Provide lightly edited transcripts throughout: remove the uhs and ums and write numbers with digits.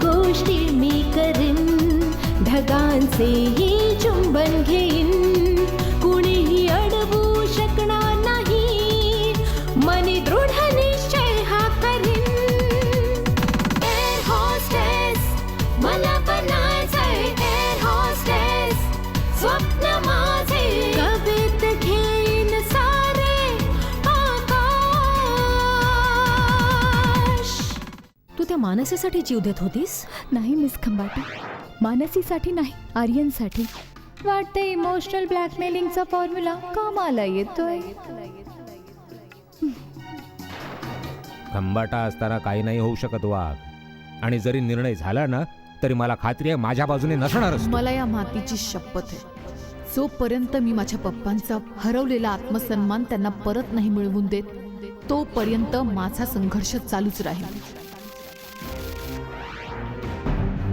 गोष्टी मी करीन, ढगांचेही चुंबन घेईन, कुणीही अडवू शकणार नाही, मनी दृढ निश्चय हा करीन. एअर होस्टेस मला बनायचंय, एअर होस्टेस स्वप्न माझे, कवित घेईन सारे आकाश. तू त्या मानसीसाठी जीव देत होतीस? नाही मिस खंबाटे, मानसीसाठी नाही, आर्यनसाठी. वाटते इमोशनल ब्लॅकमेलिंगचा फॉर्म्युला कामाला येतोय. खंबाटा असताना काही नाही होऊ शकत वाघ, आणि जरी निर्णय झाला ना तरी मला खात्री आहे माझ्या बाजूने नसणारच. मला या मातीची शपथ आहे, जोपर्यंत मी माझ्या पप्पांचा हरवलेला आत्मसन्मान त्यांना परत नाही मिळवून देत, तोपर्यंत माझा संघर्ष चालूच राहील.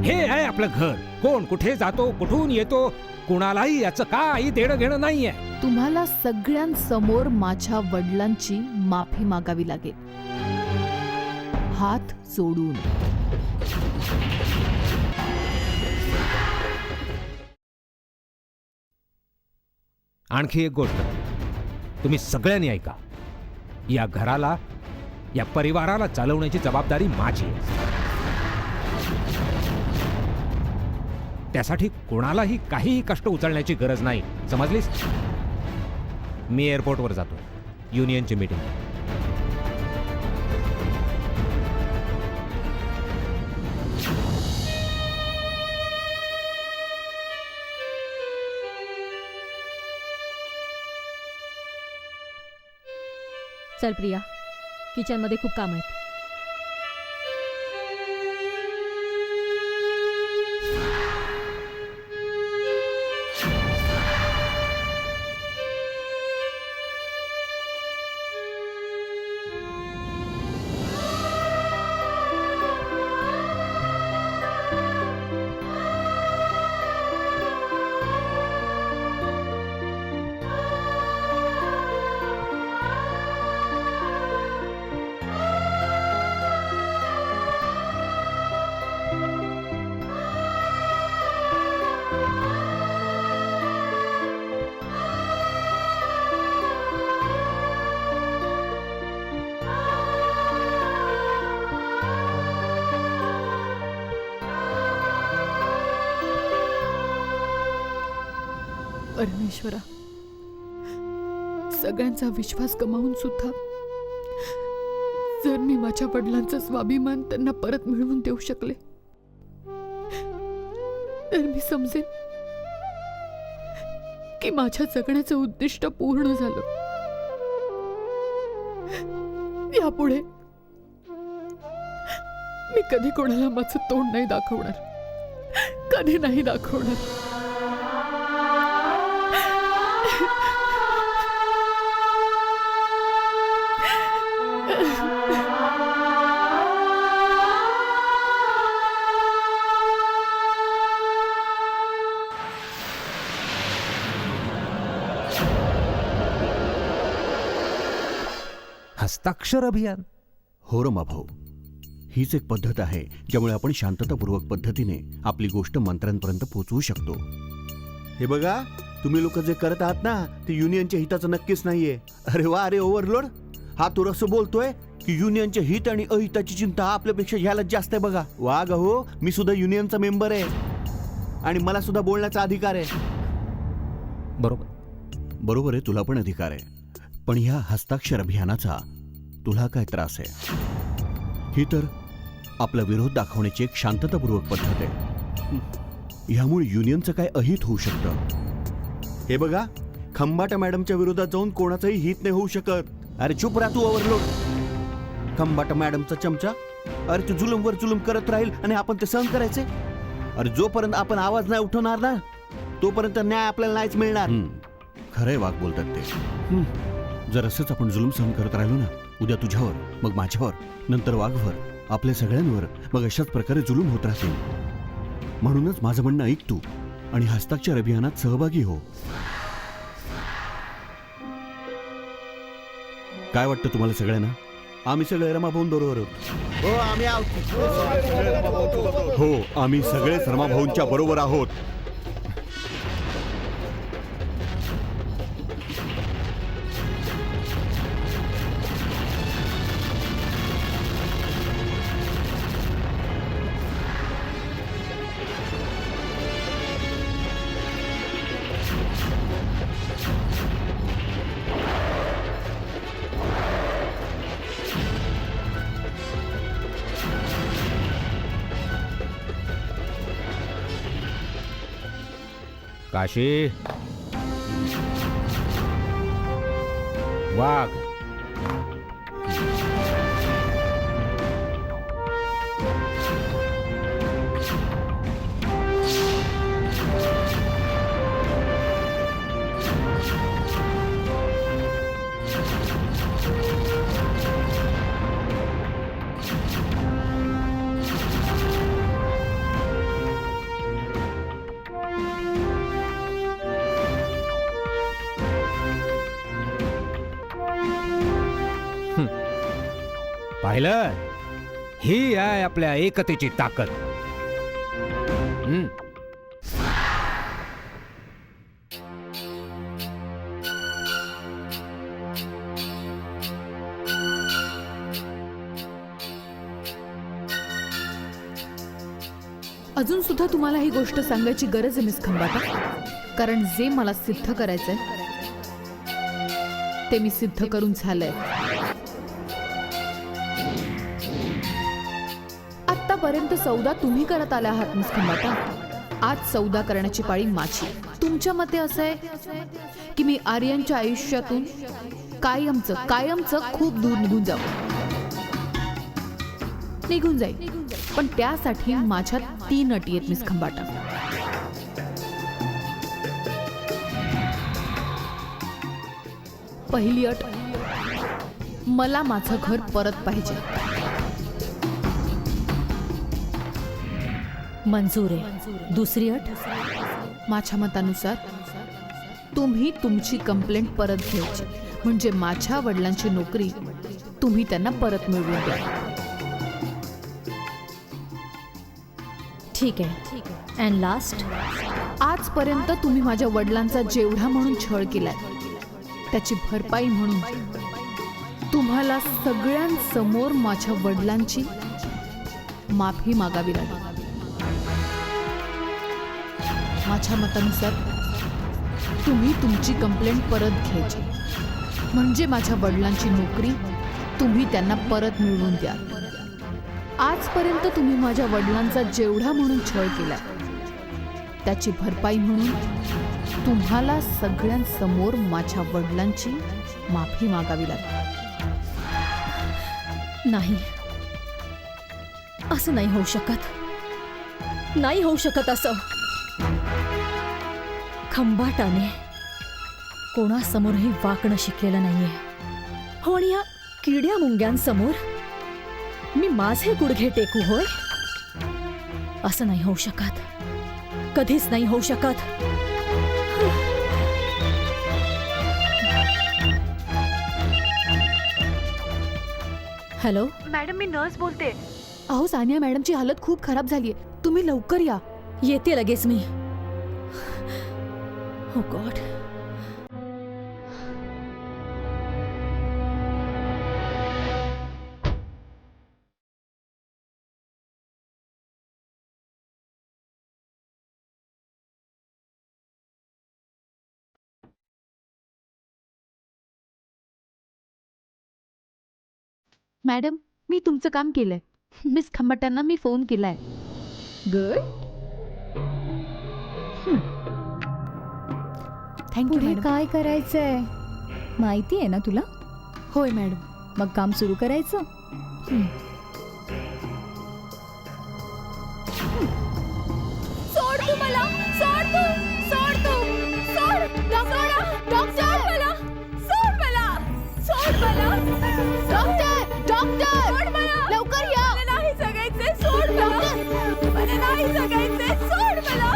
हे आहे आपलं घर, कोण कुठे जातो, कुठून येतो, कुणालाही याचं काही देणं घेणं नाहीये. तुम्हाला सगळ्यांसमोर माझ्या वडिलांची माफी मागावी लागेल, हात जोडून. आणखी एक गोष्ट तुम्ही सगळ्यांनी ऐका, या घराला, या परिवाराला चालवण्याची जबाबदारी माझी आहे. त्यासाठी कोणालाही काहीही कष्ट उचलण्याची गरज नाही, समजलीस? मी एअरपोर्टवर जातो, युनियनची मीटिंग. चल प्रिया, किचन मध्ये खूप काम आहेत. परमेश्वरा, सगळ्यांचा विश्वास गमावून सुद्धा जर मी माझ्या वडिलांचा स्वाभिमान त्यांना परत मिळवून देऊ शकले, तर मी समजेन की माझ्या जगण्याचं उद्दिष्ट पूर्ण झालं. यापुढे मी कधी कोणाला माझं तोंड नाही दाखवणार, कधी नाही दाखवणार. हस्ताक्षर अभियान? हो रमा भाऊ, हीच एक पद्धत आहे ज्यामुळे आपण शांततापूर्वक पद्धतीने आपली गोष्ट मंत्र्यांपर्यंत पोहोचवू शकतो. हे बघा, तुम्ही लोक जे करत आहात ना ते युनियनच्या हिताचं नक्कीच नाहीये. अरे वा, अरे ओव्हरलोड, हा तो असं बोलतोय की युनियनचे हित आणि अहिताची चिंता आपल्यापेक्षा ह्यालाच जास्त आहे. बघा वाघ, हो मी सुद्धा युनियनचा मेंबर आहे आणि मला सुद्धा बोलण्याचा अधिकार आहे. बरोबर. बरोबर आहे, तुला पण अधिकार आहे. पण ह्या हस्ताक्षर अभियानाचा तुला काय त्रास आहे? ही तर आपला विरोध दाखवण्याची एक शांततापूर्वक पद्धत आहे. ह्यामुळे युनियनचं काय अहित होऊ शकतं. हे बघा, खंबाटा मॅडमच्या विरोधात जाऊन कोणाचंही हित नाही होऊ शकत. अरे चुप राहा तू, ओव्हरलोड. खंबाटा मॅडमचा चमचा. अरे तू जुलूमवर जुलूम करत राहील आणि आपण ते सहन करायचे. अरे जोपर्यंत आपण आवाज नाही उठवणार ना, तोपर्यंत न्याय आपल्याला नाहीच मिळणार. खरंय, वाघ बोलतात ते. जर असंच आपण जुलूम सहन करत राहिलो ना, उद्या तुझ्यावर, मग माझ्यावर, नंतर वाघवर, आपल्या सगळ्यांवर, मग अशाच प्रकारे जुलूम होत राहतील. म्हणूनच माझं म्हणणं ऐक तू आणि हस्ताक्षर अभियानात सहभागी हो. काय वाटतं तुम्हाला सगळ्यांना? आम्ही सगळे रमाभाऊन बरोबर आहोत. हो, आम्ही सगळेच रमाभाऊंच्या बरोबर आहोत. काशी, वाघ, पाहिलं? ही आहे आपल्या एकतेची ताकद. हं. अजून सुद्धा तुम्हाला ही गोष्ट सांगायची गरज आहे मिस खंबाटा, कारण जे मला सिद्ध करायचंय ते मी सिद्ध करून झालंय. आतापर्यंत सौदा तुम्ही करत आला आहात मिस खंबाटा. आज सौदा करण्याची पाळी माझी. तुमच्या मते असं आहे की मी आर्यनच्या आयुष्यातून कायमचं खूप दूर निघून जाईल. पण त्यासाठी माझ्या 3 अटी आहेत मिस खंबाटा. पहिली अट, मला माझं घर परत पाहिजे. मंजूर आहे. दुसरी अट, माझ्या मतानुसार तुम्ही तुमची कंप्लेंट परत घ्यायची, म्हणजे माझ्या वडिलांची नोकरी तुम्ही त्यांना परत मिळवून द्या. ठीक आहे. अँड लास्ट, आजपर्यंत तुम्ही माझ्या वडिलांचा जेवढा म्हणून छळ केलाय त्याची भरपाई म्हणून तुम्हाला सगळ्यांसमोर माझ्या वडिलांची माफी मागावी लागेल. माझ्या मतानुसार तुम्ही तुमची कंप्लेंट परत घ्यायची, म्हणजे माझ्या वडिलांची नोकरी तुम्ही त्यांना परत मिळवून द्या. आजपर्यंत तुम्ही माझ्या वडिलांचा जेवढा म्हणून छळ केलाय त्याची भरपाई म्हणून तुम्हाला सगळ्यांसमोर माझ्या वडिलांची माफी मागावी लागेल. नाही, असं नाही होऊ शकत. नाही होऊ शकत असं. खंबाटाने कोणासमोरही वाकणं शिकलेलं नाहीये. हो, आणि या किड्या मुंग्यांसमोर मी माझे गुडघे टेकू होय? असं नाही होऊ शकत. कधीच नाही होऊ शकत. हॅलो मॅडम, मी नर्स बोलते. अहो सानिया मॅडमची हालत खूप खराब झालीये, तुम्ही लवकर या. येते लगेच मी. ओ गॉड. मॅडम, मी तुमचं काम केलंय. मिस खंबाटांना मी फोन केलाय. गुड. थँक्यू पुढे मॅडम. काय करायचंय माहिती आहे ना तुला? होय मॅडम. मग काम सुरू करायचं. सोड तू मला, सोड तू, सोड तू, सोड. डॉक्टर, डॉक्टर मला, सोड मला, सोड मला. डॉक्टर, डॉक्टर, सोड मला. लवकर या. मला नाही जगायचंय, सोड मला. मला नाही जगायचंय, सोड मला.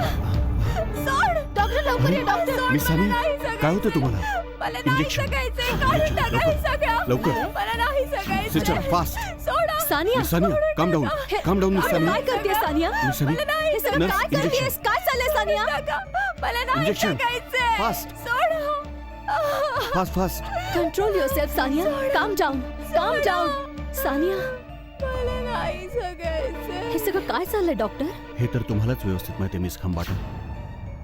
सोड. डॉक्टर लवकर या. डॉक्टर. मिस सानिया, काय होतं तुम्हाला? मला नाही इंजेक्शन. जगायचंय, काढून टाका हे सगळं. लवकर. मला नाही जगायचंय. Sister, fast. सोडा. Sania, miss Sania, calm down, काम डाऊन. मिस सानिया, काय करते सानिया? मिस सानिया, हे सगळं नर्स, काय करतेस? इंजेक्शन. काय चाललंय सानिया? मला नाही इंजेक्शन. जगायचंय. फास्ट. सोडा. Fast fast. Control yourself Sania. Calm down, काम डाऊन. सानिया, मला नाही जगायचंय. हे सगळं काय चाललंय डॉक्टर? हे तर तुम्हालाच व्यवस्थित माहिती आहे मिस खंबाटा.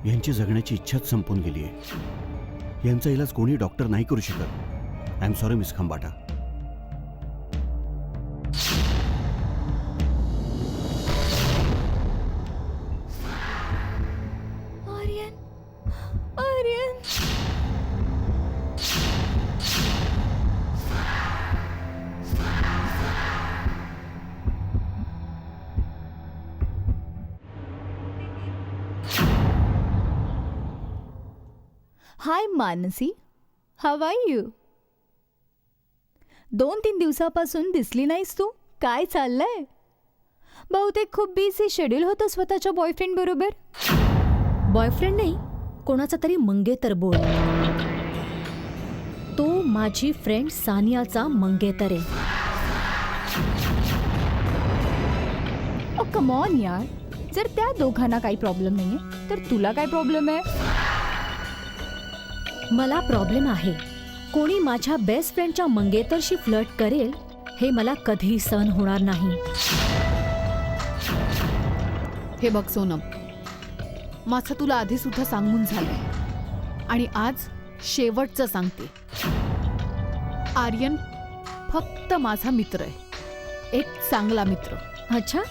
यांची जगण्याची इच्छाच संपून गेली आहे. यांचा इलाज कोणी डॉक्टर नाही करू शकत. I am sorry miss Khambata. Aryan, Aryan. Hi Mansi, how are you? 2-3 दिवसापासून दिसली नाहीस तू. काय चाललंय? बहुतेक खूप बिझी शेड्यूल होतं स्वतःच्या बॉयफ्रेंड बरोबर. बॉयफ्रेंड नाही, कोणाचा तरी मंगेतर बोल. तो माझी फ्रेंड सानियाचा मंगेतर आहे. ओ कम ऑन यार, जर त्या दोघांना काही प्रॉब्लेम नाहीये तर तुला काय प्रॉब्लेम आहे? मला प्रॉब्लेम आहे. कोणी माझ्या बेस्ट फ्रेंडच्या मंगेतरशी फ्लर्ट करेल हे मला कधीही सहन होणार नाही. हे बघ सोनम, माझं तुला आधी सुद्धा सांगून झालंय आणि आज शेवटचं सांगते. आर्यन फक्त माझा मित्र आहे, एक चांगला मित्र. अच्छा,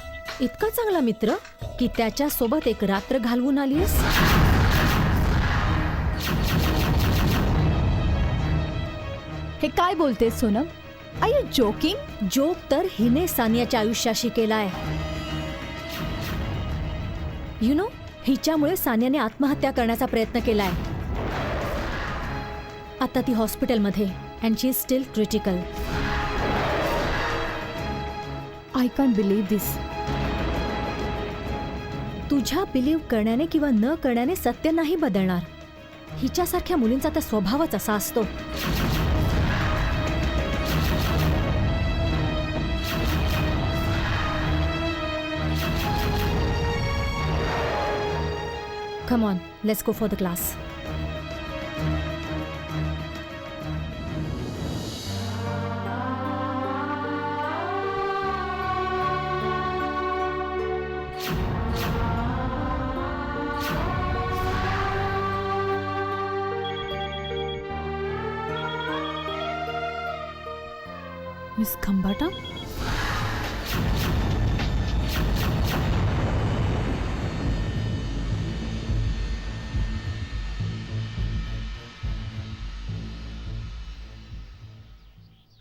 इतका चांगला मित्र की त्याच्या सोबत एक रात्र घालवून आलीस? हे काय बोलतेस Sonam? Are you joking? Joke तर हिने सानियाच्या आयुष्याशी केलाय. यु नो, हिच्यामुळे सानियाने आत्महत्या करण्याचा प्रयत्न केलाय. आता ती हॉस्पिटलमध्ये and she is still critical. I can't believe this. तुझ्या बिलीव्ह करण्याने किंवा न करण्याने सत्य नाही बदलणार. हिच्यासारख्या मुलींचा तर स्वभावच असा असतो. Come on, let's go for the class. Miss Khambata,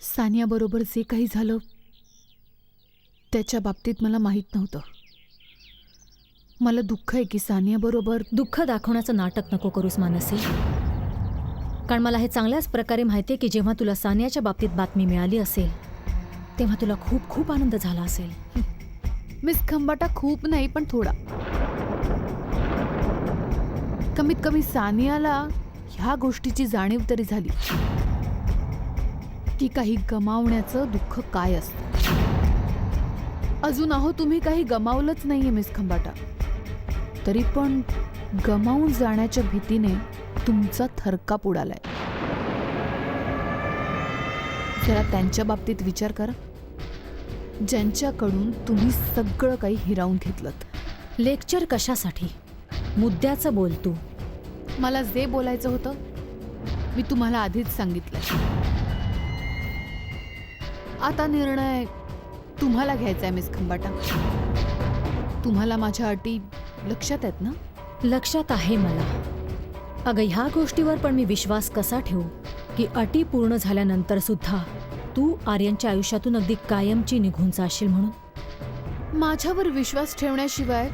Sania बरोबर जे काही झालं त्याच्या बाबतीत मला माहीत नव्हतं. मला दुःख आहे की सानिया बरोबर. दुःख दाखवण्याचं नाटक नको करूस मानसी. कारण मला हे चांगल्याच प्रकारे माहिती आहे की जेव्हा तुला सानियाच्या बाबतीत बातमी मिळाली असेल तेव्हा तुला खूप खूप आनंद झाला असेल. मिस खंबाटा, खूप नाही पण थोडा. कमीत कमी सानियाला ह्या गोष्टीची जाणीव तरी झाली की काही गमावण्याचं दुःख काय असतं. अजून अहो तुम्ही काही गमावलंच नाहीये मिस खंबाटा, तरी पण गमावून जाण्याच्या भीतीने तुमचा थरकाप उडालाय. जरा त्यांच्या बाबतीत विचार करा, ज्यांच्याकडून तुम्ही सगळं काही हिरावून घेतलं. लेक्चर कशासाठी? मुद्द्याचं बोल तू. मला जे बोलायचं होतं मी तुम्हाला आधीच सांगितलं. आता निर्णय तुम्हाला घ्यायचा आहे मिस खंबाटा. तुम्हाला माझ्या अटी लक्षात आहेत ना? लक्षात आहे मला. अगं ह्या गोष्टीवर पण मी विश्वास कसा ठेवू की अटी पूर्ण झाल्यानंतर सुद्धा तू आर्यनच्या आयुष्यातून अगदी कायमची निघून जाशील म्हणून. माझ्यावर विश्वास ठेवण्याशिवाय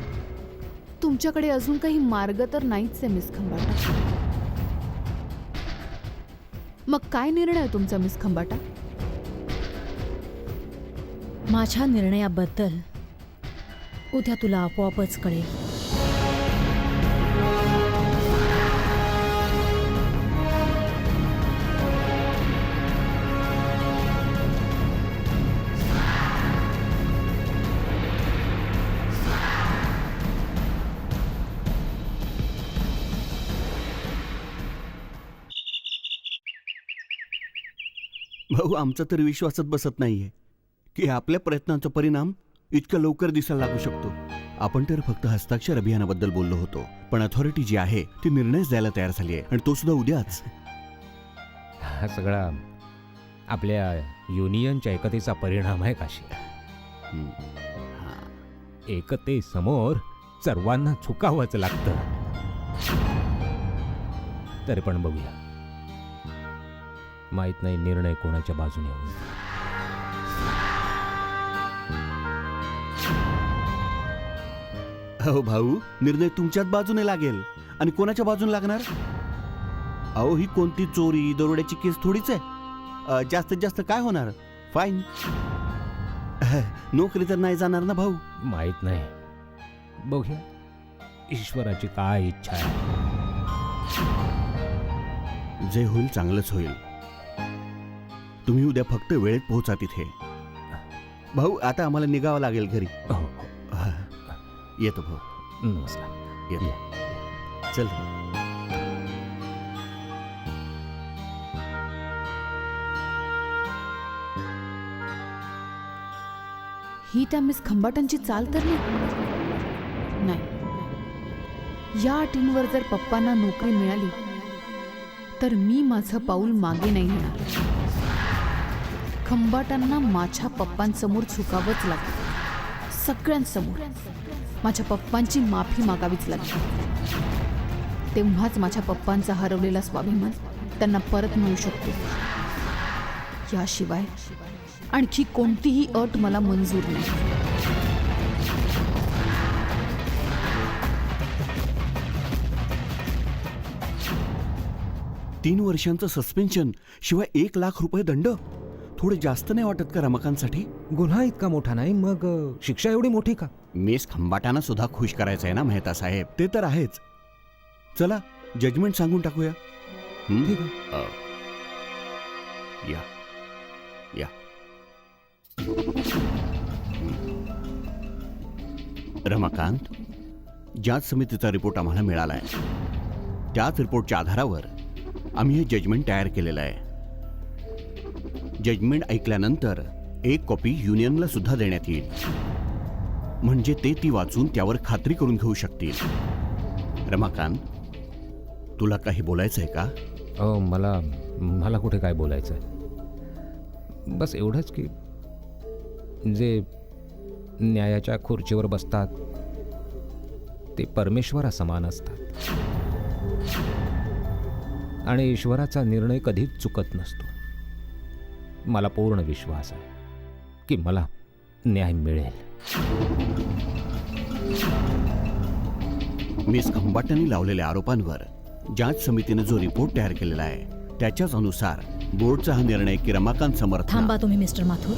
तुमच्याकडे अजून काही मार्ग तर नाहीच आहे मिस खंबाटा. मग काय निर्णय आहे तुमचा मिस खंबाटा? माझ्या निर्णयाबद्दल उद्या तुला आपोआपच कळेल. भाऊ, आमचा तर विश्वासच बसत नाहीये की आपल्या प्रयत्नांचा परिणाम इतक्या लवकर दिसायला लागू शकतो. आपण तर फक्त हस्ताक्षर अभियानाबद्दल बोललो होतो, पण अथॉरिटी जी आहे ती निर्णयच द्यायला तयार झाली आहे, आणि तो सुद्धा उद्याच. हा सगळा आपल्या युनियनच्या एकतेचा परिणाम आहे काशी. एकतेसमोर सर्वांना झुकावंच लागतं. तरी पण बघूया, माहित नाही निर्णय कोणाच्या बाजूने होईल. हो भाऊ, निर्णय तुमच्याच बाजूने लागेल. आणि कोणाच्या बाजूने लागणार? अहो, ही कोणती चोरी दरोड्याची केस थोडीच आहे. जास्तीत जास्त काय होणार? फाईन. नोकरी तर नाही जाणार ना भाऊ. माहित नाही, बघूया ईश्वराची काय इच्छा आहे. जे होईल चांगलंच होईल. तुम्ही उद्या फक्त वेळेत पोहोचा तिथे. भाऊ, आता आम्हाला निघावं लागेल घरी. हो, येतो भाऊ. नमस्कार. येतो. चल. ही त्या मिस खंबाटांची चाल तर नाही. या अटींवर जर पप्पांना नोकरी मिळाली तर मी माझं पाऊल मागे नाही घेणार. खंबाटांना माझ्या पप्पांसमोर झुकावंच लागतं. सगळ्यांसमोर माझ्या पप्पांची माफी मागावीच लागते. तेव्हाच माझ्या पप्पांचा हरवलेला स्वाभिमान त्यांना परत मिळू शकतो. याशिवाय आणखी कोणतीही अट मला मंजूर नाही. 3 वर्षांचं सस्पेन्शन शिवाय 1 लाख रुपये दंड. थोडे जास्त नाही वाटत का रमाकांतसाठी? गुन्हा इतका मोठा नाही, मग शिक्षा एवढी मोठी का? मिस खंबाटांना सुद्धा खुश करायचं आहे ना मेहता साहेब. ते तर आहेच. चला जजमेंट सांगून टाकूया. ठीक आहे. या या. रमाकांत, ज्याच समितीचा रिपोर्ट आम्हाला मिळाला आहे त्याच रिपोर्टच्या आधारावर आम्ही हे जजमेंट तयार केलेलं आहे. जजमेंट ऐकल्यानंतर एक कॉपी युनियनला सुद्धा देण्यात येईल, म्हणजे ते ती वाचून त्यावर खात्री करून घेऊ शकतील. रमाकांत, तुला काही बोलायचं आहे का? मला कुठे काय बोलायचं आहे. बस एवढंच की जे न्यायाच्या खुर्चीवर बसतात ते परमेश्वरासमान असतात आणि ईश्वराचा निर्णय कधीच चुकत नसतो. मला पूर्ण विश्वास आहे की मला न्याय मिळेल. मिस खंबाटांनी लावलेल्या आरोपांवर जांच समितीने जो रिपोर्ट तयार केलेला आहे त्याच्याच अनुसार बोर्डचा हा निर्णय की रमाकांत समर्थ. थांबा तुम्ही मिस्टर माथुर.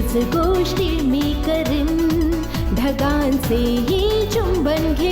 रोज गोष्टी मी करीन ढगांचेही चुंबन घेईन